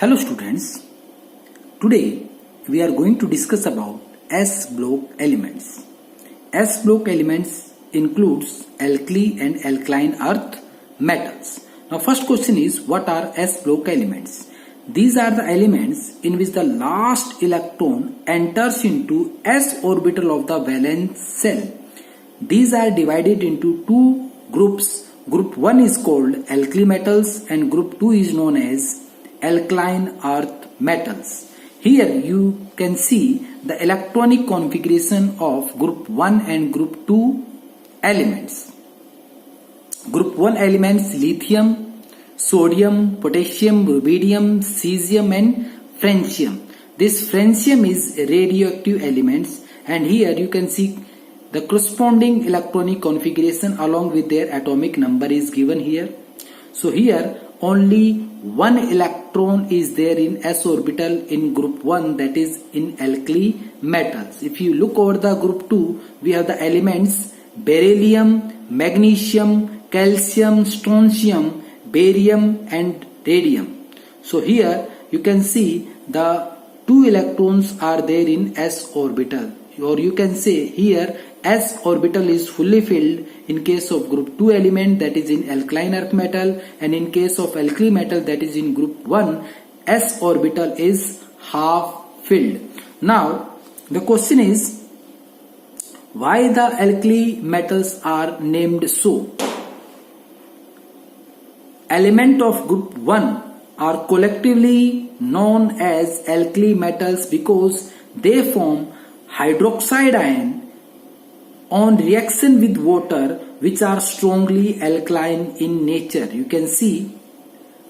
Hello students, today we are going to discuss about S block elements. S block elements includes alkali and alkaline earth metals. Now first question is, what are S block elements? These are the elements in which the last electron enters into S orbital of the valence shell. These are divided into two groups. Group 1 is called alkali metals and group 2 is known as alkaline earth metals. Here you can see the electronic configuration of group 1 and group 2 elements. Group 1 elements: lithium, sodium, potassium, rubidium, cesium and francium. This francium is radioactive elements, and here you can see the corresponding electronic configuration along with their atomic number is given here. So here only one electron is there in s orbital in group 1, that is in alkali metals. If you look over the group 2, we have the elements beryllium, magnesium, calcium, strontium, barium and radium. So here you can see the two electrons are there in s orbital, or you can say here s orbital is fully filled in case of group 2 element, that is in alkaline earth metal, and in case of alkali metal, that is in group 1, s orbital is half filled. Now the question is, why the alkali metals are named so? Element of group 1 are collectively known as alkali metals because they form hydroxide ion on reaction with water, which are strongly alkaline in nature. You can see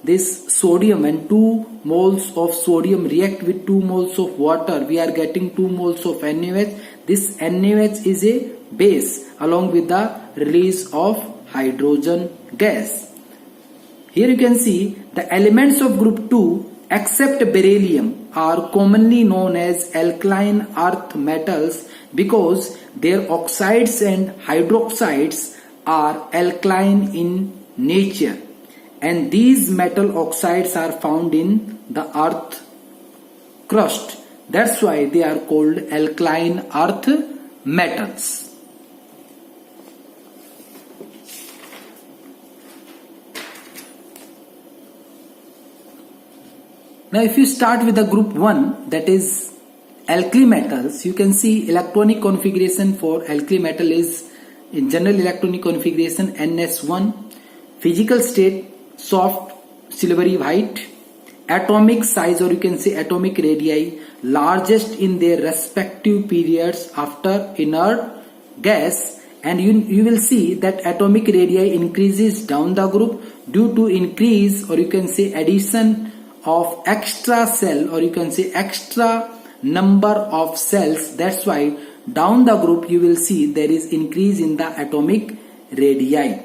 this sodium, and 2 moles of sodium react with 2 moles of water, we are getting 2 moles of NaOH. This NaOH is a base along with the release of hydrogen gas. Here you can see the elements of group 2 except beryllium are commonly known as alkaline earth metals because their oxides and hydroxides are alkaline in nature, and these metal oxides are found in the earth crust. That's why they are called alkaline earth metals. Now if you start with the group 1, that is alkali metals, you can see electronic configuration for alkali metal is in general electronic configuration NS1, physical state soft silvery white, atomic size, or you can say atomic radii largest in their respective periods after inert gas, and you will see that atomic radii increases down the group due to increase, or you can say addition of extra cell, or you can say extra number of cells. That's why down the group you will see there is increase in the atomic radii.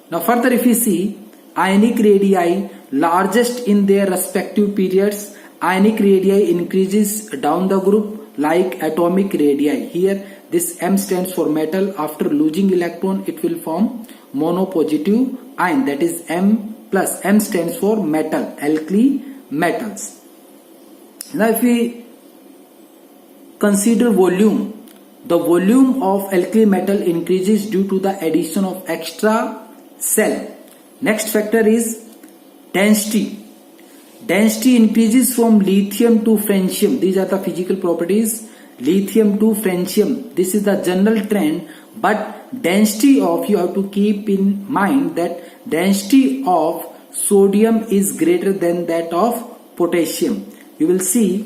Now further if you see ionic radii largest in their respective periods, ionic radii increases down the group like atomic radii. Here this M stands for metal. After losing electron it will form monopositive ion, that is M plus. M stands for metal, alkali metals. Now if we consider volume, the volume of alkali metal increases due to the addition of extra cell. Next factor is density. Density increases from lithium to francium. These are the physical properties. Lithium to francium, this is the general trend, but density of, you have to keep in mind that density of sodium is greater than that of potassium. You will see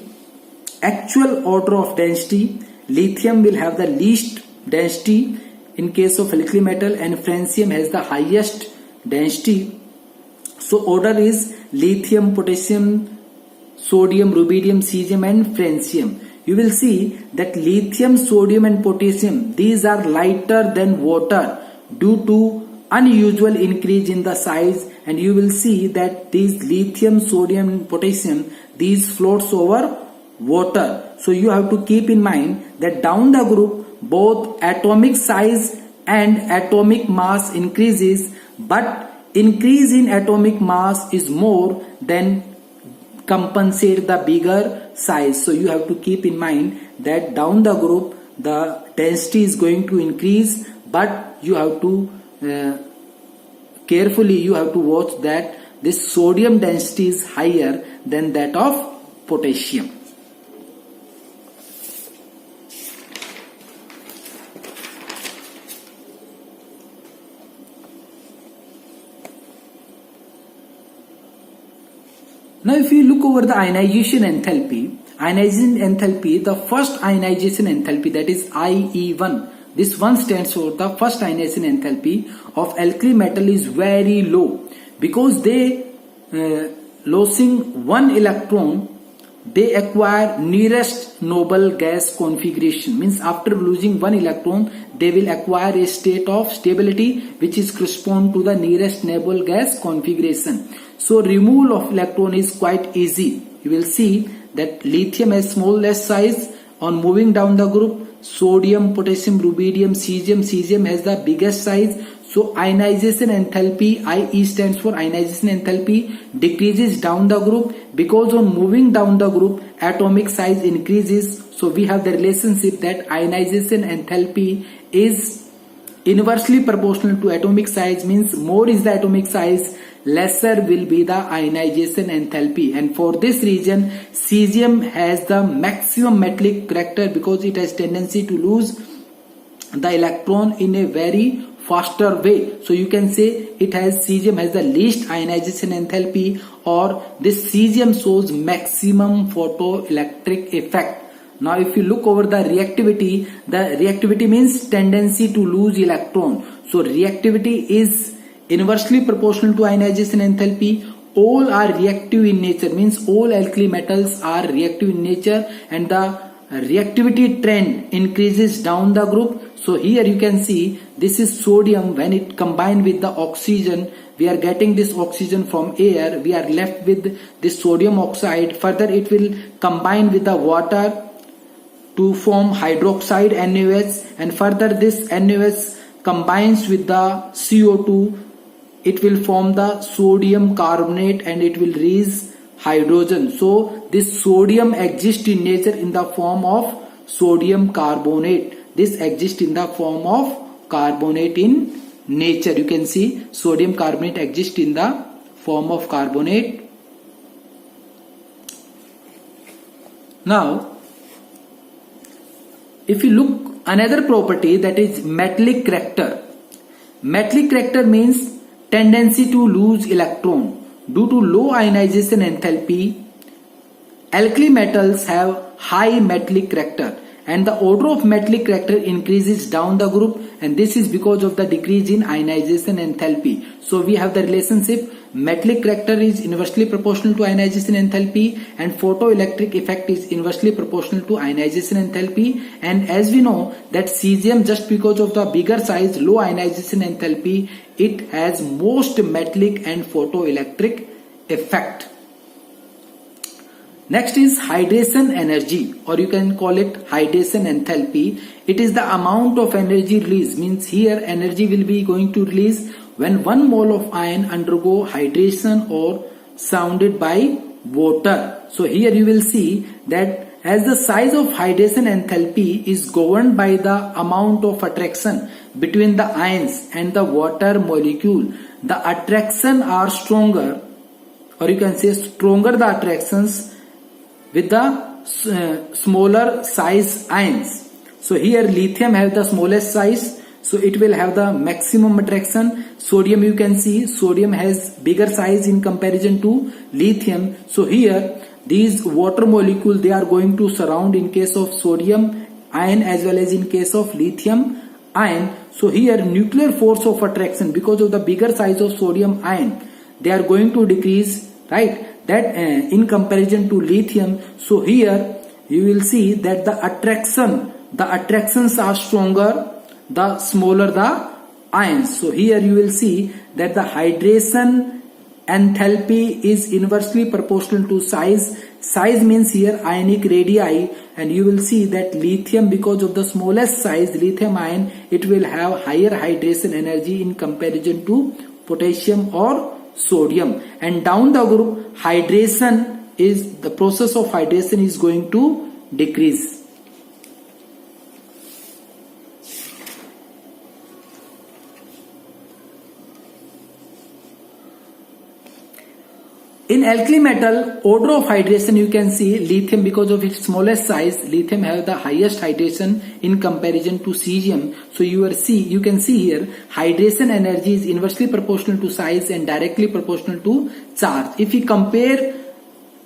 actual order of density, lithium will have the least density in case of alkali metal, and francium has the highest density. So order is lithium, potassium, sodium, rubidium, cesium and francium. You will see that lithium, sodium and potassium, these are lighter than water due to unusual increase in the size, and you will see that these lithium, sodium and potassium, these floats over water. So you have to keep in mind that down the group both atomic size and atomic mass increases, but increase in atomic mass is more than compensate the bigger size. So you have to keep in mind that down the group the density is going to increase, but you have to carefully you have to watch that this sodium density is higher than that of potassium. Now if you look over the ionization enthalpy, the first ionization enthalpy, that is IE1, this one stands for the first ionization enthalpy of alkali metal is very low, because they losing one electron they acquire nearest noble gas configuration. Means after losing one electron they will acquire a state of stability which is correspond to the nearest noble gas configuration. So removal of electron is quite easy. You will see that lithium has smallest size. On moving down the group, sodium, potassium, rubidium, cesium has the biggest size. So ionization enthalpy, IE stands for ionization enthalpy, decreases down the group, because on moving down the group atomic size increases. So we have the relationship that ionization enthalpy is inversely proportional to atomic size, means more is the atomic size, lesser will be the ionization enthalpy. And for this reason cesium has the maximum metallic character, because it has tendency to lose the electron in a very faster way. So you can say cesium has the least ionization enthalpy, or this cesium shows maximum photoelectric effect. Now if you look over the reactivity means tendency to lose electron. So reactivity is inversely proportional to ionization enthalpy. All are reactive in nature, means all alkali metals are reactive in nature, and the reactivity trend increases down the group. So here you can see this is sodium. When it combined with the oxygen, we are getting this oxygen from air, we are left with this sodium oxide. Further it will combine with the water to form hydroxide NaOH, and further this NaOH combines with the CO2, it will form the sodium carbonate and it will release hydrogen. So this sodium exists in nature in the form of sodium carbonate. This exists in the form of carbonate in nature. You can see sodium carbonate exists in the form of carbonate. Now if you look another property, that is metallic character. Metallic character means tendency to lose electron. Due to low ionization enthalpy, alkali metals have high metallic character, and the order of metallic character increases down the group, and this is because of the decrease in ionization enthalpy. So we have the relationship metallic character is inversely proportional to ionization enthalpy, and photoelectric effect is inversely proportional to ionization enthalpy. And as we know that cesium, just because of the bigger size, low ionization enthalpy, it has most metallic and photoelectric effect. Next is hydration energy, or you can call it hydration enthalpy. It is the amount of energy released, means here energy will be going to release when 1 mole of iron undergo hydration or surrounded by water. So here you will see that as the size of hydration enthalpy is governed by the amount of attraction between the ions and the water molecule, the attraction are stronger, or you can say stronger the attractions with the smaller size ions. So here lithium has the smallest size, so it will have the maximum attraction. Sodium, you can see sodium has bigger size in comparison to lithium. So here these water molecules, they are going to surround in case of sodium ion as well as in case of lithium ion. So here nuclear force of attraction, because of the bigger size of sodium ion, they are going to decrease, right? That in comparison to lithium. So here you will see that the attractions are stronger the smaller the ions. So here you will see that the hydration enthalpy is inversely proportional to size. Size means here ionic radii, and you will see that lithium, because of the smallest size lithium ion, it will have higher hydration energy in comparison to potassium or sodium. And down the group hydration is the process of hydration is going to decrease. In alkali metal, order of hydration, you can see lithium, because of its smallest size, lithium have the highest hydration in comparison to cesium. So you can see here hydration energy is inversely proportional to size and directly proportional to charge. If you compare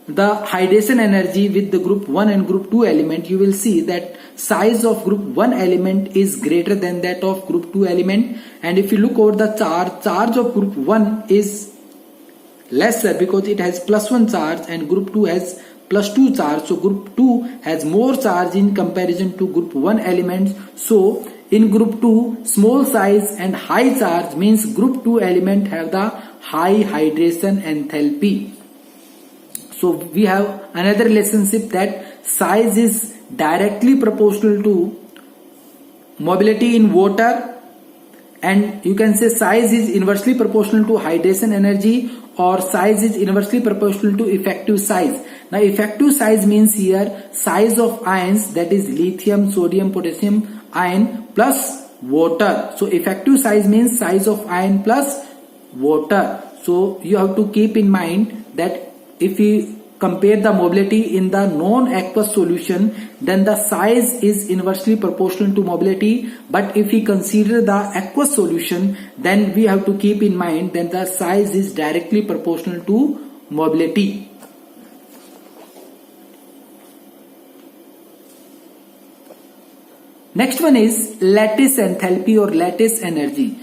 the hydration energy with the group 1 and group 2 element, you will see that size of group 1 element is greater than that of group 2 element. And if you look over the charge of group 1 is lesser because it has +1 charge and group 2 has +2 charge. So group 2 has more charge in comparison to group 1 elements. So in group 2, small size and high charge means group 2 element have the high hydration enthalpy. So we have another relationship that size is directly proportional to mobility in water, and you can say size is inversely proportional to hydration energy, or size is inversely proportional to effective size. Now effective size means here size of ions, that is lithium, sodium, potassium ion plus water. So effective size means size of ion plus water. So you have to keep in mind that if we compare the mobility in the non-aqueous solution, then the size is inversely proportional to mobility. But if we consider the aqueous solution, then we have to keep in mind that the size is directly proportional to mobility. Next one is lattice enthalpy or lattice energy.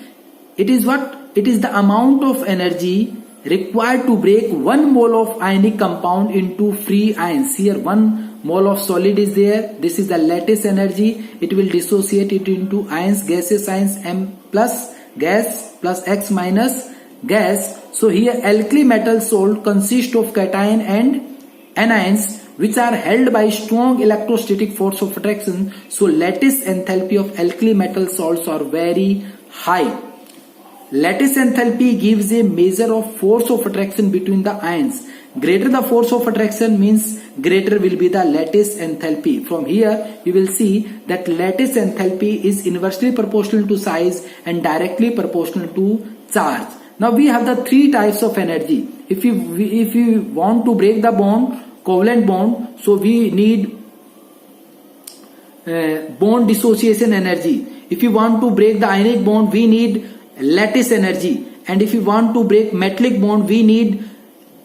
It is what? It is the amount of energy required to break 1 mole of ionic compound into free ions. Here 1 mole of solid is there. This is the lattice energy. It will dissociate it into ions, gaseous ions, M plus gas plus X minus gas. So here alkali metal salt consists of cation and anions which are held by strong electrostatic force of attraction. So lattice enthalpy of alkali metal salts are very high. Lattice enthalpy gives a measure of force of attraction between the ions. Greater the force of attraction means greater will be the lattice enthalpy. From here you will see that lattice enthalpy is inversely proportional to size and directly proportional to charge. Now we have the 3 types of energy. If you want to break the bond, covalent bond, so we need bond dissociation energy. If you want to break the ionic bond, we need lattice energy, and if you want to break metallic bond, we need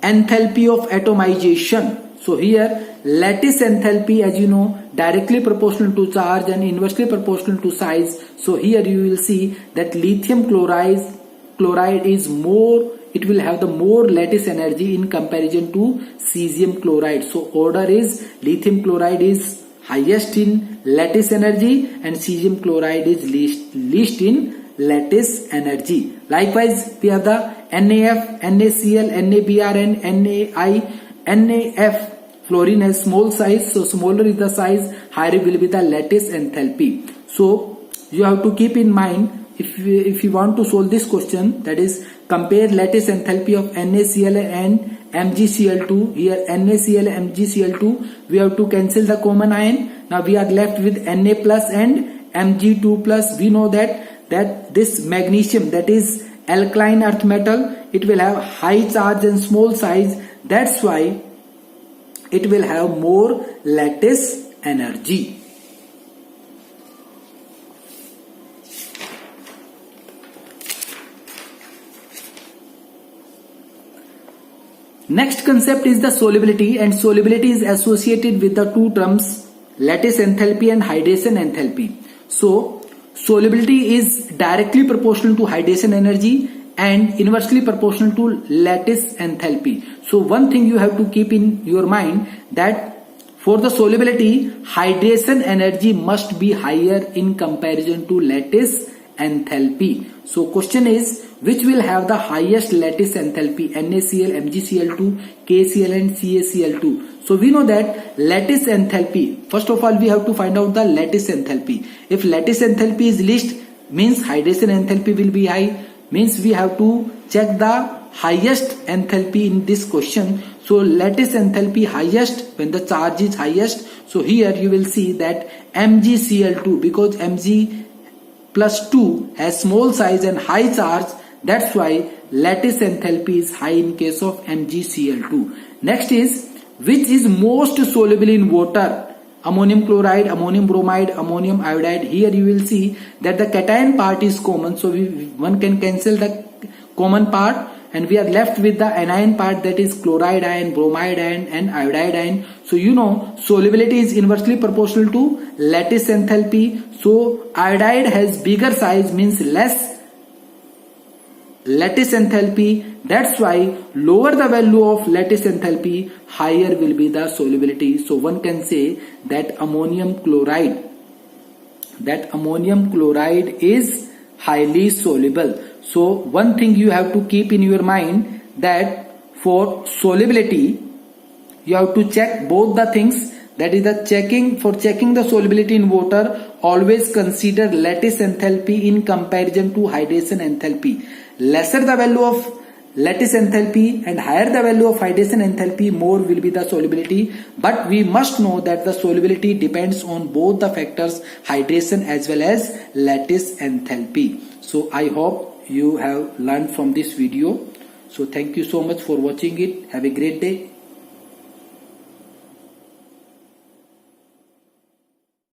enthalpy of atomization. So here lattice enthalpy, as you know, directly proportional to charge and inversely proportional to size. So here you will see that lithium chloride is more, it will have the more lattice energy in comparison to cesium chloride. So order is lithium chloride is highest in lattice energy and cesium chloride is least in lattice energy. Likewise, we have the NaF, NaCl, NaBr and NaI. NaF, fluorine has small size, so smaller is the size, higher will be the lattice enthalpy. So you have to keep in mind, if you want to solve this question, that is compare lattice enthalpy of NaCl and MgCl2. Here NaCl and MgCl2, we have to cancel the common ion. Now we are left with Na plus and Mg2 plus. We know that this magnesium, that is alkaline earth metal, it will have high charge and small size. That's why it will have more lattice energy. Next concept is the solubility, and solubility is associated with the 2 terms lattice enthalpy and hydration enthalpy. So solubility is directly proportional to hydration energy and inversely proportional to lattice enthalpy. So one thing you have to keep in your mind that for the solubility, hydration energy must be higher in comparison to lattice enthalpy. So question is, which will have the highest lattice enthalpy? NaCl, MgCl2, KCl and CaCl2. So we know that lattice enthalpy, first of all we have to find out the lattice enthalpy. If lattice enthalpy is least, means hydration enthalpy will be high, means we have to check the highest enthalpy in this question. So lattice enthalpy highest when the charge is highest. So here you will see that MgCl2, because Mg plus 2 has small size and high charge, that's why lattice enthalpy is high in case of MgCl2. Next is, which is most soluble in water? Ammonium chloride, ammonium bromide, ammonium iodide. Here you will see that the cation part is common, so one can cancel the common part and we are left with the anion part, that is chloride ion, bromide ion and iodide ion. So you know solubility is inversely proportional to lattice enthalpy. So iodide has bigger size, means less lattice enthalpy. That's why lower the value of lattice enthalpy, higher will be the solubility. So one can say that ammonium chloride is highly soluble. So one thing you have to keep in your mind, that for solubility you have to check both the things. That is the checking the solubility in water, always consider lattice enthalpy in comparison to hydration enthalpy. Lesser the value of lattice enthalpy and higher the value of hydration enthalpy, more will be the solubility. But we must know that the solubility depends on both the factors, hydration as well as lattice enthalpy. So I hope you have learned from this video. So thank you so much for watching it. Have a great day.